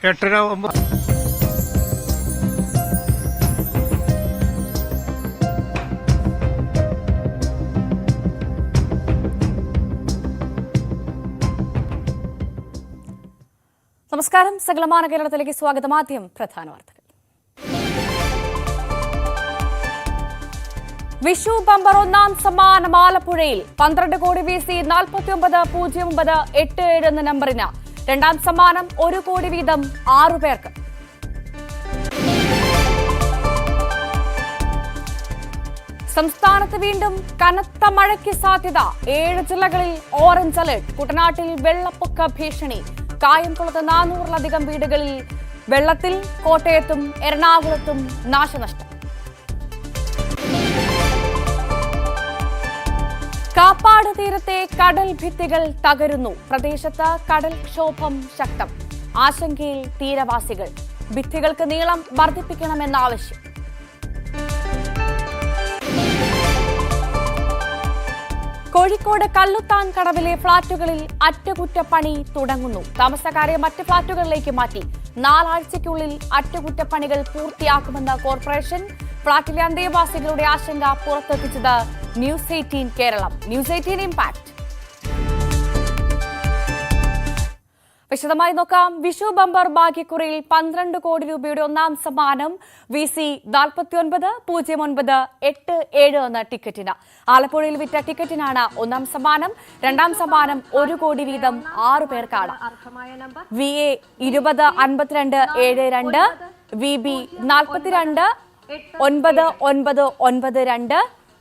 8:09. നമസ്കാരം. സകലമാന കേരളത്തിലേക്ക് സ്വാഗതം. ആദ്യം പ്രധാന വാർത്തകൾ. വിഷു ബമ്പർ ഒന്നാം സമ്മാനം ആലപ്പുഴയിൽ 12 കോടി വീസി 49,0987 എന്ന നമ്പറിന് രണ്ടാം സമ്മാനം 1 കോടി വീതം 6 പേർക്ക്. സംസ്ഥാനത്ത് വീണ്ടും കനത്ത മഴയ്ക്ക് സാധ്യത. 7 ജില്ലകളിൽ ഓറഞ്ച് അലർട്ട്. കുട്ടനാട്ടിൽ വെള്ളപ്പൊക്ക ഭീഷണി. കായംകുളത്ത് 400-ലധികം വീടുകളിൽ വെള്ളത്തിൽ. കോട്ടയത്തും എറണാകുളത്തും നാശനഷ്ടം. കാപ്പാട് തീരത്തെ കടൽ ഭിത്തികൾ തകരുന്നു. പ്രദേശത്ത് കടൽക്ഷോഭം ശക്തം. ആശങ്കയിൽ തീരവാസികൾ. ഭിത്തികൾക്ക് നീളം വർദ്ധിപ്പിക്കണമെന്ന ആവശ്യം. കോഴിക്കോട് കല്ലുത്താൻ കടവിലെ ഫ്ളാറ്റുകളിൽ അറ്റകുറ്റപ്പണി തുടങ്ങുന്നു. താമസക്കാരെ മറ്റ് ഫ്ളാറ്റുകളിലേക്ക് മാറ്റി. 4 ആഴ്ചയ്ക്കുള്ളിൽ അറ്റകുറ്റപ്പണികൾ പൂർത്തിയാക്കുമെന്ന് കോർപ്പറേഷൻ. ഫ്ളാറ്റിലെ അന്തേവാസികളുടെ ആശങ്ക പുറത്തെത്തിച്ചത് ന്യൂസ് 18 കേരളം. ന്യൂസ് 18 ഇംപാക്ട് വിശദമായി നോക്കാം. വിഷു ബമ്പർ ഭാഗ്യക്കുറിയിൽ 12 കോടി രൂപയുടെ ഒന്നാം സമ്മാനം VC 49,0987 എന്ന ടിക്കറ്റിന്. ആലപ്പുഴയിൽ വിറ്റ ടിക്കറ്റിനാണ് ഒന്നാം സമ്മാനം. രണ്ടാം സമ്മാനം 1 കോടി വീതം 6 പേർക്കാണ്. VA 205272, VB 429992,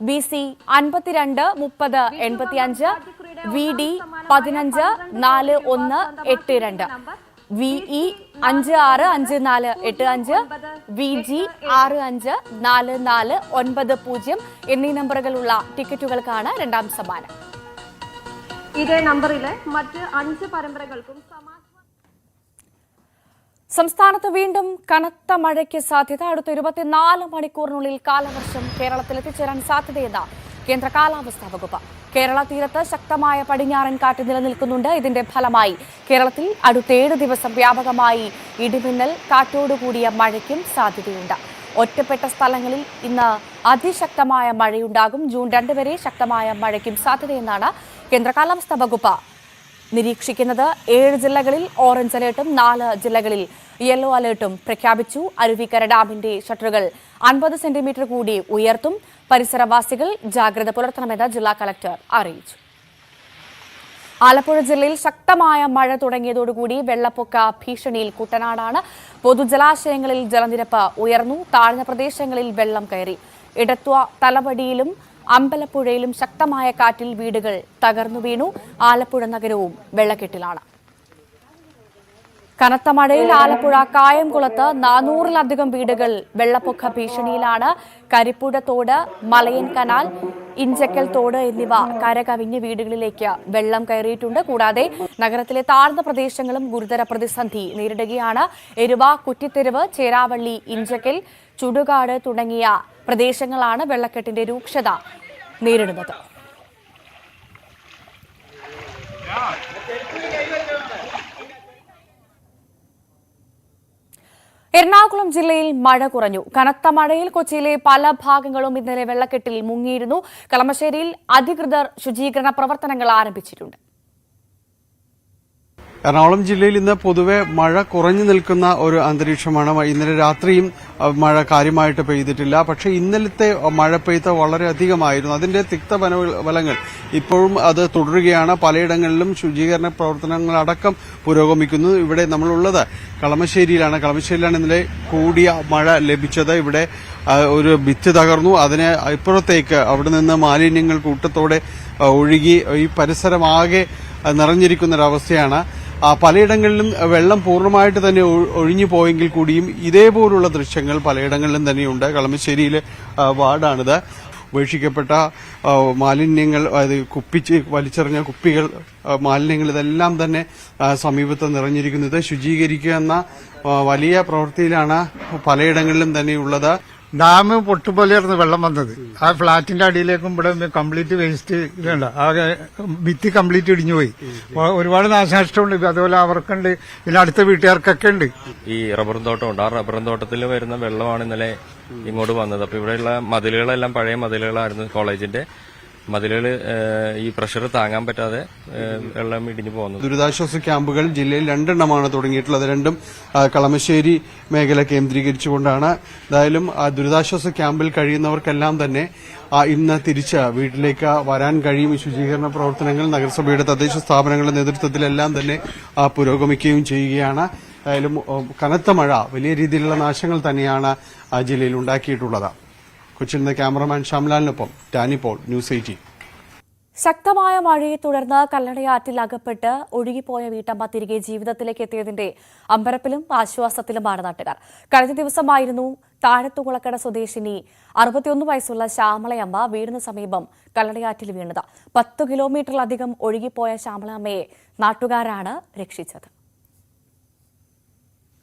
BC 523085, VD 154182, VE 565485, VG 654490 എന്നീ നമ്പറുകളുള്ള ടിക്കറ്റുകൾക്കാണ് രണ്ടാം സമ്മാനം. ഇതേ നമ്പറിലെ മറ്റ് 5 പരമ്പരകൾക്കും സംസ്ഥാനത്ത് വീണ്ടും കനത്ത മഴയ്ക്ക് സാധ്യത. അടുത്ത 24 മണിക്കൂറിനുള്ളിൽ കാലവർഷം കേരളത്തിൽ എത്തിച്ചേരാൻ സാധ്യതയെന്ന് കേന്ദ്ര കാലാവസ്ഥാ വകുപ്പ്. കേരള തീരത്ത് ശക്തമായ പടിഞ്ഞാറൻ കാറ്റ് നിലനിൽക്കുന്നുണ്ട്. ഇതിന്റെ ഫലമായി കേരളത്തിൽ അടുത്ത 7 ദിവസം വ്യാപകമായി ഇടിമിന്നൽ കാറ്റോടുകൂടിയ മഴയ്ക്കും സാധ്യതയുണ്ട്. ഒറ്റപ്പെട്ട സ്ഥലങ്ങളിൽ ഇന്ന് അതിശക്തമായ മഴയുണ്ടാകും. ജൂൺ 2 വരെ ശക്തമായ മഴയ്ക്കും സാധ്യതയെന്നാണ് കേന്ദ്ര കാലാവസ്ഥാ വകുപ്പ് നിരീക്ഷിക്കുന്നത്. 7 ജില്ലകളിൽ ഓറഞ്ച് അലേർട്ടും 4 ജില്ലകളിൽ യെല്ലോ അലേർട്ടും പ്രഖ്യാപിച്ചു. അരുവിക്കര ഡാമിന്റെ ഷട്ടറുകൾ 50 സെന്റിമീറ്റർ കൂടി ഉയർത്തും. പരിസരവാസികൾ ജാഗ്രത പുലർത്തണമെന്ന് ജില്ലാ കളക്ടർ അറിയിച്ചു. ആലപ്പുഴ ജില്ലയിൽ ശക്തമായ മഴ തുടങ്ങിയതോടുകൂടി വെള്ളപ്പൊക്ക ഭീഷണിയിൽ കുട്ടനാടാണ്. പൊതുജലാശയങ്ങളിൽ ജലനിരപ്പ് ഉയർന്നു. താഴ്ന്ന പ്രദേശങ്ങളിൽ വെള്ളം കയറി. ഇടത്വ തലവടിയിലും അമ്പലപ്പുഴയിലും ശക്തമായ കാറ്റിൽ വീടുകൾ തകർന്നു വീണു. ആലപ്പുഴ നഗരവും വെള്ളക്കെട്ടിലാണ്. കനത്ത മഴയിൽ ആലപ്പുഴ കായംകുളത്ത് 400-ലധികം വീടുകൾ വെള്ളപ്പൊക്ക ഭീഷണിയിലാണ്. കരിപ്പുഴ തോട്, മലയൻ കനാൽ, ഇഞ്ചക്കൽ തോട് എന്നിവ കരകവിഞ്ഞ് വീടുകളിലേക്ക് വെള്ളം കയറിയിട്ടുണ്ട്. കൂടാതെ നഗരത്തിലെ താഴ്ന്ന പ്രദേശങ്ങളും ഗുരുതര പ്രതിസന്ധി നേരിടുകയാണ്. എരുവ, കുറ്റിത്തെരുവ്, ചേരാവള്ളി, ഇഞ്ചക്കൽ, ചുടുകാട് തുടങ്ങിയ പ്രദേശങ്ങളാണ് വെള്ളക്കെട്ടിന്റെ രൂക്ഷത നേരിടുന്നത്. എറണാകുളം ജില്ലയിൽ മഴ കുറഞ്ഞു. കനത്ത മഴയിൽ കൊച്ചിയിലെ പല ഭാഗങ്ങളും ഇന്നലെ വെള്ളക്കെട്ടിൽ മുങ്ങിയിരുന്നു. കളമശ്ശേരിയിൽ അധികൃതർ ശുചീകരണ പ്രവർത്തനങ്ങൾ ആരംഭിച്ചിട്ടുണ്ട്. എറണാകുളം ജില്ലയിൽ ഇന്ന് പൊതുവെ മഴ കുറഞ്ഞു നിൽക്കുന്ന ഒരു അന്തരീക്ഷമാണ്. ഇന്നലെ രാത്രിയും മഴ കാര്യമായിട്ട് പെയ്തിട്ടില്ല. പക്ഷേ ഇന്നലത്തെ മഴ പെയ്ത വളരെയധികമായിരുന്നു. അതിന്റെ തിക്തഫലങ്ങൾ ഇപ്പോഴും അത് തുടരുകയാണ്. പലയിടങ്ങളിലും ശുചീകരണ പ്രവർത്തനങ്ങളടക്കം പുരോഗമിക്കുന്നു. ഇവിടെ നമ്മളുള്ളത് കളമശ്ശേരിയിലാണ്. കളമശ്ശേരിയിലാണ് ഇന്നലെ കൂടിയ മഴ ലഭിച്ചത്. ഇവിടെ ഒരു ഭിത്തി തകർന്നു. അതിന് ഇപ്പുറത്തേക്ക് അവിടെ നിന്ന് മാലിന്യങ്ങൾ കൂട്ടത്തോടെ ഒഴുകി ഈ പരിസരമാകെ നിറഞ്ഞിരിക്കുന്നൊരവസ്ഥയാണ്. പലയിടങ്ങളിലും വെള്ളം പൂർണ്ണമായിട്ട് തന്നെ ഒഴിഞ്ഞു പോയെങ്കിൽ കൂടിയും ഇതേപോലുള്ള ദൃശ്യങ്ങൾ പലയിടങ്ങളിലും തന്നെയുണ്ട്. കളമശ്ശേരിയിലെ വാർഡാണിത്. ഉപേക്ഷിക്കപ്പെട്ട മാലിന്യങ്ങൾ, കുപ്പിച്ച് വലിച്ചെറിഞ്ഞ കുപ്പികൾ, മാലിന്യങ്ങൾ ഇതെല്ലാം തന്നെ സമീപത്ത് നിറഞ്ഞിരിക്കുന്നത്. ശുചീകരിക്കുക എന്ന വലിയ പ്രവൃത്തിയിലാണ് പലയിടങ്ങളിലും തന്നെയുള്ളത്. ഡാം പൊട്ടുപോലെയായിരുന്നു വെള്ളം വന്നത്. ആ ഫ്ളാറ്റിന്റെ അടിയിലേക്കും ഇവിടെ കംപ്ലീറ്റ് വേസ്റ്റ് ഇതുണ്ട്. ആകെ ഭിത്തി കംപ്ലീറ്റ് ഇടിഞ്ഞു പോയി. ഒരുപാട് നാശനഷ്ടമുണ്ട്. അതുപോലെ അവർക്കുണ്ട്, പിന്നെ അടുത്ത വീട്ടുകാർക്കൊക്കെ ഉണ്ട്. ഈ റബ്ബറും തോട്ടമുണ്ട്. ആ റബ്ബറും തോട്ടത്തിൽ വരുന്ന വെള്ളമാണ് ഇന്നലെ ഇങ്ങോട്ട് വന്നത്. അപ്പൊ ഇവിടെയുള്ള മതിലുകളെല്ലാം പഴയ മതിലുകളായിരുന്നു. കോളേജിന്റെ മതിലുകൾ ഈ പ്രഷർ താങ്ങാൻ പറ്റാതെ വെള്ളം ഇടിഞ്ഞു പോകുന്നത്. ദുരിതാശ്വാസ ക്യാമ്പുകൾ ജില്ലയിൽ 2 എണ്ണമാണ് തുടങ്ങിയിട്ടുള്ളത്. രണ്ടും കളമശ്ശേരി മേഖല കേന്ദ്രീകരിച്ചുകൊണ്ടാണ്. എന്തായാലും ദുരിതാശ്വാസ ക്യാമ്പിൽ കഴിയുന്നവർക്കെല്ലാം തന്നെ ഇന്ന് തിരിച്ച് വീട്ടിലേക്ക് വരാൻ കഴിയും. ശുചീകരണ പ്രവർത്തനങ്ങൾ നഗരസഭയുടെ തദ്ദേശ സ്ഥാപനങ്ങളുടെ നേതൃത്വത്തിലെല്ലാം തന്നെ പുരോഗമിക്കുകയും ചെയ്യുകയാണ്. എന്തായാലും കനത്ത മഴ വലിയ രീതിയിലുള്ള നാശങ്ങൾ തന്നെയാണ് ജില്ലയിൽ ഉണ്ടാക്കിയിട്ടുള്ളത്. കൊച്ചിയിൽ നിന്ന് ക്യാമറമാൻ ഷംലാലിനൊപ്പം ടാനി പോൾ, ന്യൂസ് 18. ശക്തമായ മഴയെ തുടർന്ന് കല്ലടയാറ്റിൽ അകപ്പെട്ട് ഒഴുകിപ്പോയ വീട്ടമ്മ തിരികെ ജീവിതത്തിലേക്ക് എത്തിയതിന്റെ അമ്പരപ്പിലും ആശ്വാസത്തിലുമാണ് നാട്ടുകാർ. കഴിഞ്ഞ ദിവസമായിരുന്നു താഴത്തുകുളക്കട സ്വദേശിനി 61 വയസ്സുള്ള ശ്യാമളയമ്മ വീടിന് സമീപം കല്ലടയാറ്റിൽ വീണത്. 10 കിലോമീറ്ററിലധികം ഒഴുകിപ്പോയ ശ്യാമളയമ്മയെ നാട്ടുകാരാണ് രക്ഷിച്ചത്.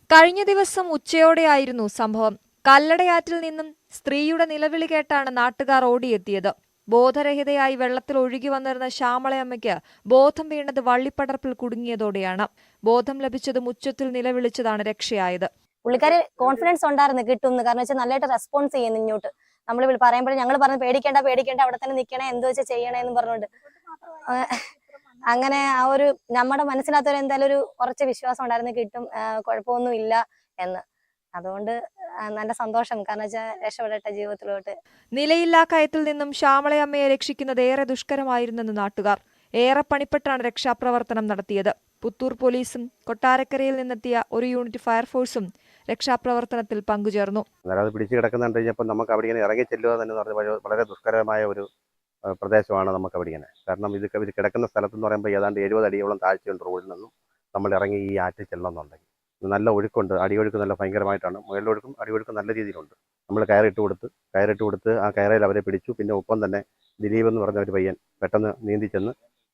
കഴിഞ്ഞ ദിവസം ഉച്ചയോടെയായിരുന്നു സംഭവം. കല്ലടയാറ്റിൽ നിന്നും സ്ത്രീയുടെ നിലവിളി കേട്ടാണ് നാട്ടുകാർ ഓടിയെത്തിയത്. ബോധരഹിതയായി വെള്ളത്തിൽ ഒഴുകി വന്നിരുന്ന ശ്യാമളയമ്മയ്ക്ക് ബോധം വീണത് വള്ളിപ്പടർപ്പിൽ കുടുങ്ങിയതോടെയാണ്. ബോധം ലഭിച്ചതും ഉച്ചത്തിൽ നിലവിളിച്ചതാണ് രക്ഷയായത്. പുള്ളിക്കാര് കോൺഫിഡൻസ് ഉണ്ടായിരുന്നു കിട്ടുമെന്ന്. കാരണം വെച്ചാൽ നല്ലതായിട്ട് റെസ്പോൺസ് ചെയ്യുന്നു ഇങ്ങോട്ട്. നമ്മൾ പറയുമ്പോൾ ഞങ്ങൾ പറഞ്ഞു പേടിക്കേണ്ട അവിടെ തന്നെ നിൽക്കണേ, എന്ത് വെച്ചാൽ ചെയ്യണേ എന്ന് പറഞ്ഞുകൊണ്ട് അങ്ങനെ ആ ഒരു നമ്മുടെ മനസ്സിനകത്തൊരു എന്തായാലും ഒരു കുറച്ച് വിശ്വാസം ഉണ്ടായിരുന്നു കിട്ടും, കുഴപ്പമൊന്നും ഇല്ല എന്ന്. അതുകൊണ്ട് നല്ല സന്തോഷം. കാരണം വെച്ചാൽ രക്ഷപ്പെടട്ടെ ജീവിതത്തിലോട്ട്. നിലയില്ലാ കയത്തിൽ നിന്നും ശ്യാമളയമ്മയെ രക്ഷിക്കുന്നത് ഏറെ ദുഷ്കരമായിരുന്നെന്ന് നാട്ടുകാർ. ഏറെ പണിപ്പെട്ടാണ് രക്ഷാപ്രവർത്തനം നടത്തിയത്. പുത്തൂർ പോലീസും കൊട്ടാരക്കരയിൽ നിന്നെത്തിയ ഒരു യൂണിറ്റ് ഫയർഫോഴ്സും രക്ഷാപ്രവർത്തനത്തിൽ പങ്കുചേർന്നു. അത് പിടിച്ചു കിടക്കുന്നുണ്ട് കഴിഞ്ഞപ്പോൾ നമുക്ക് അവിടെ ഇങ്ങനെ ഇറങ്ങി ചെല്ലുക തന്നെ വളരെ ദുഷ്കരമായ ഒരു പ്രദേശമാണ് നമുക്ക് അവിടെ ഇങ്ങനെ. കാരണം ഇത് കിടക്കുന്ന സ്ഥലത്തെന്ന് പറയുമ്പോൾ ഏതാണ്ട് 70 അടിയോളം താഴ്ചയുണ്ട് റോഡിൽ നിന്നും. നമ്മൾ ഇറങ്ങി ഈ ആറ്റിൽ ചെല്ലണമെന്നുണ്ടെങ്കിൽ നല്ല ഒഴുക്കുണ്ട്. അടിയൊഴുക്ക് നല്ല ഭയങ്കരമായിട്ടാണ്. മുകളിലൊഴുക്കും അടിയൊഴുക്കും നല്ല രീതിയിലുണ്ട്. നമ്മൾ കയറിട്ട് കൊടുത്ത് ആ കയറിൽ അവരെ പിടിച്ചു. പിന്നെ ഒപ്പം തന്നെ ദിലീപ് എന്ന് പറഞ്ഞ ഒരു പയ്യൻ പെട്ടെന്ന് നീന്തി ചെന്ന്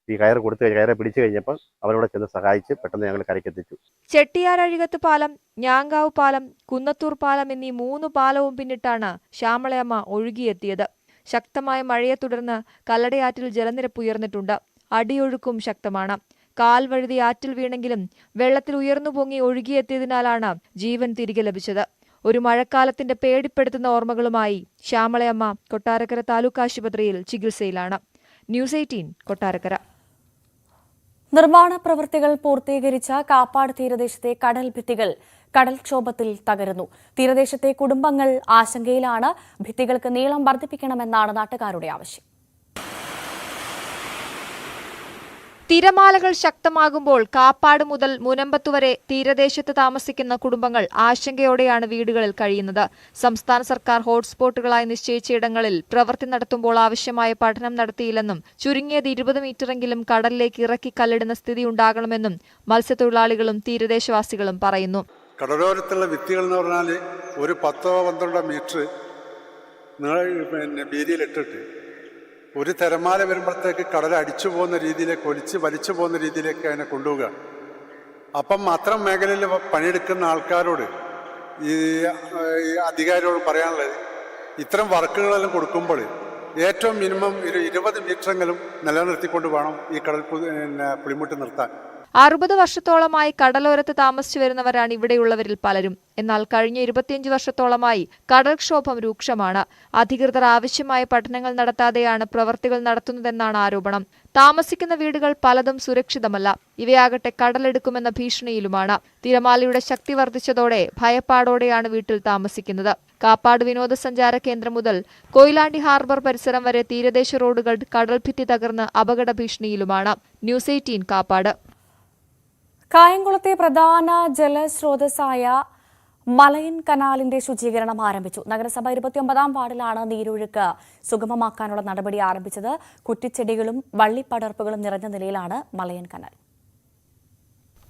ഈ കയറെ പിടിച്ചു കഴിഞ്ഞപ്പോൾ അവരോട് ചെന്ന് സഹായിച്ച് പെട്ടെന്ന് ഞങ്ങൾ കരയ്ക്കെത്തിച്ചു. ചെട്ടിയാരഴികത്ത് പാലം, ഞാങ്കാവ് പാലം, കുന്നത്തൂർ പാലം എന്നീ 3 പാലവും പിന്നിട്ടാണ് ശ്യാമളയമ്മ ഒഴുകിയെത്തിയത്. ശക്തമായ മഴയെ തുടർന്ന് കല്ലടയാറ്റിൽ ജലനിരപ്പ് ഉയർന്നിട്ടുണ്ട്. അടിയൊഴുക്കും ശക്തമാണ്. കാൽ വഴുതി ആറ്റിൽ വീണെങ്കിലും വെള്ളത്തിൽ ഉയർന്നു പൊങ്ങി ഒഴുകിയെത്തിയതിനാലാണ് ജീവൻ തിരികെ ലഭിച്ചത്. ഒരു മഴക്കാലത്തിന്റെ പേടിപ്പെടുത്തുന്ന ഓർമ്മകളുമായി ശ്യാമളയമ്മ കൊട്ടാരക്കര താലൂക്ക് ആശുപത്രിയിൽ ചികിത്സയിലാണ്. ന്യൂസ് 18 കൊട്ടാരക്കര. നിർമ്മാണ പ്രവൃത്തികൾ പൂർത്തീകരിച്ച കാപ്പാട് തീരദേശത്തെ കടൽ ഭിത്തികൾ കടൽക്ഷോഭത്തിൽ തകരുന്നു. തീരദേശത്തെ കുടുംബങ്ങൾ ആശങ്കയിലാണ്. ഭിത്തികൾക്ക് നീളം വർദ്ധിപ്പിക്കണമെന്നാണ് നാട്ടുകാരുടെ ആവശ്യം. തിരമാലകൾ ശക്തമാകുമ്പോൾ കാപ്പാട് മുതൽ മുനമ്പത്ത് വരെ തീരദേശത്ത് താമസിക്കുന്ന കുടുംബങ്ങൾ ആശങ്കയോടെയാണ് വീടുകളിൽ കഴിയുന്നത്. സംസ്ഥാന സർക്കാർ ഹോട്ട്സ്പോട്ടുകളായി നിശ്ചയിച്ച ഇടങ്ങളിൽ പ്രവൃത്തി നടത്തുമ്പോൾ ആവശ്യമായ പഠനം നടത്തിയില്ലെന്നും ചുരുങ്ങിയത് 20 മീറ്ററെങ്കിലും കടലിലേക്ക് ഇറക്കി കല്ലിടുന്ന സ്ഥിതി ഉണ്ടാകണമെന്നും മത്സ്യത്തൊഴിലാളികളും തീരദേശവാസികളും പറയുന്നു. കടലോരത്തുള്ള ഭിത്തികൾ എന്ന് പറഞ്ഞാൽ ഒരു 10-12 മീറ്റർ വീതിയിലിട്ടിട്ട് ഒരു തിരമാല വരുമ്പോഴത്തേക്ക് കടൽ അടിച്ചു പോകുന്ന രീതിയിലേക്ക് വലിച്ചു പോകുന്ന രീതിയിലേക്ക് അതിനെ കൊണ്ടുപോവുക. അപ്പം അത്തരം മേഖലയിൽ പണിയെടുക്കുന്ന ആൾക്കാരോട് ഈ അധികാരികളോട് പറയാനുള്ളത്, ഇത്തരം വർക്കുകളെല്ലാം കൊടുക്കുമ്പോൾ ഏറ്റവും മിനിമം ഒരു 20 മീറ്ററെങ്കിലും നിലനിർത്തിക്കൊണ്ട് വേണം ഈ കടൽ പുളിമുട്ട് നിർത്താൻ. 60 വർഷത്തോളമായി കടലോരത്ത് താമസിച്ചു വരുന്നവരാണ് ഇവിടെയുള്ളവരിൽ പലരും. എന്നാൽ കഴിഞ്ഞ 25 വർഷത്തോളമായി കടൽക്ഷോഭം രൂക്ഷമാണ്. അധികൃതർ ആവശ്യമായ പഠനങ്ങൾ നടത്താതെയാണ് പ്രവർത്തികൾ നടത്തുന്നതെന്നാണ് ആരോപണം. താമസിക്കുന്ന വീടുകൾ പലതും സുരക്ഷിതമല്ല. ഇവയാകട്ടെ കടലെടുക്കുമെന്ന ഭീഷണിയിലുമാണ്. തിരമാലയുടെ ശക്തി വർദ്ധിച്ചതോടെ ഭയപ്പാടോടെയാണ് വീട്ടിൽ താമസിക്കുന്നത്. കാപ്പാട് വിനോദസഞ്ചാര കേന്ദ്രം മുതൽ കൊയിലാണ്ടി ഹാർബർ പരിസരം വരെ തീരദേശ റോഡുകൾ കടൽഭിത്തി തകർന്ന് അപകട ഭീഷണിയിലുമാണ്. ന്യൂസ് 18 കാപ്പാട്. കായംകുളത്തെ പ്രധാന ജലസ്രോതസ്സായ മലയൻ കനാലിന്റെ ശുചീകരണം ആരംഭിച്ചു. നഗരസഭ 29-ാം വാർഡിലാണ് നീരൊഴുക്ക് സുഗമമാക്കാനുള്ള നടപടി ആരംഭിച്ചത്. കുറ്റിച്ചെടികളും വള്ളിപ്പടർപ്പുകളും നിറഞ്ഞ നിലയിലാണ് മലയൻ കനാൽ.